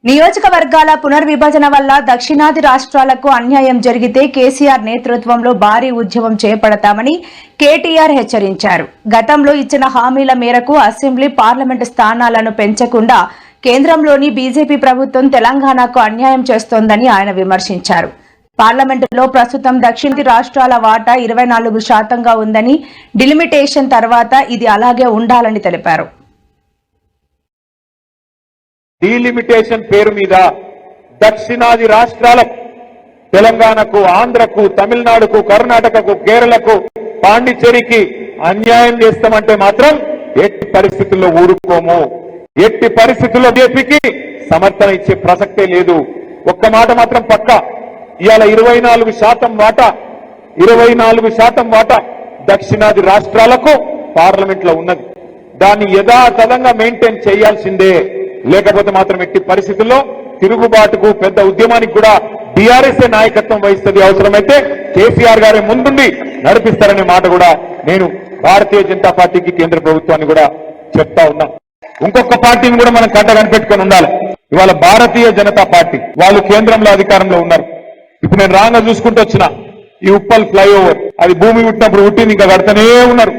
నియోజకవర్గాల పునర్విభజన వల్ల దక్షిణాది రాష్ట్రాలకు అన్యాయం జరిగితే కేసీఆర్ నేతృత్వంలో భారీ ఉద్యమం చేపడతామని కేటీఆర్ హెచ్చరించారు. గతంలో ఇచ్చిన హామీల మేరకు అసెంబ్లీ, పార్లమెంటు స్థానాలను పెంచకుండా కేంద్రంలోని బీజేపీ ప్రభుత్వం తెలంగాణకు అన్యాయం చేస్తోందని ఆయన విమర్శించారు. పార్లమెంటులో ప్రస్తుతం దక్షిణాది రాష్ట్రాల వాటా 24% ఉందని, డిలిమిటేషన్ తర్వాత ఇది అలాగే ఉండాలని తెలిపారు. డీలిమిటేషన్ పేరు మీద దక్షిణాది రాష్ట్రాలకు, తెలంగాణకు, ఆంధ్రకు, తమిళనాడుకు, కర్ణాటకకు, కేరళకు, పాండిచ్చేరికి అన్యాయం చేస్తామంటే మాత్రం ఎట్టి పరిస్థితుల్లో ఊరుకోము. ఎట్టి పరిస్థితుల్లో బీజేపీకి సమర్థన ఇచ్చే ప్రసక్తే లేదు. ఒక్క మాట మాత్రం పక్క, ఇవాళ 24% వాటా దక్షిణాది రాష్ట్రాలకు పార్లమెంట్ లో ఉన్నది. దాన్ని యథాతథంగా మెయింటైన్ చేయాల్సిందే. లేకపోతే మాత్రం ఎట్టి పరిస్థితుల్లో తిరుగుబాటుకు, పెద్ద ఉద్యమానికి కూడా బీఆర్ఎస్ నాయకత్వం వహిస్తుంది. అవసరమైతే కేసీఆర్ గారే ముందుండి నడిపిస్తారనే మాట కూడా నేను భారతీయ జనతా పార్టీకి, కేంద్ర ప్రభుత్వాన్ని కూడా చెప్తా ఉన్నా. ఇంకొక పార్టీని కూడా మనం కంట కనిపెట్టుకొని ఉండాలి. ఇవాళ భారతీయ జనతా పార్టీ వాళ్ళు కేంద్రంలో అధికారంలో ఉన్నారు. ఇప్పుడు నేను రాంగా చూసుకుంటూ వచ్చిన ఈ ఉప్పల్ ఫ్లైఓవర్, అది భూమి పుట్టినప్పుడు పుట్టింది, ఇంకా కడతనే ఉన్నారు.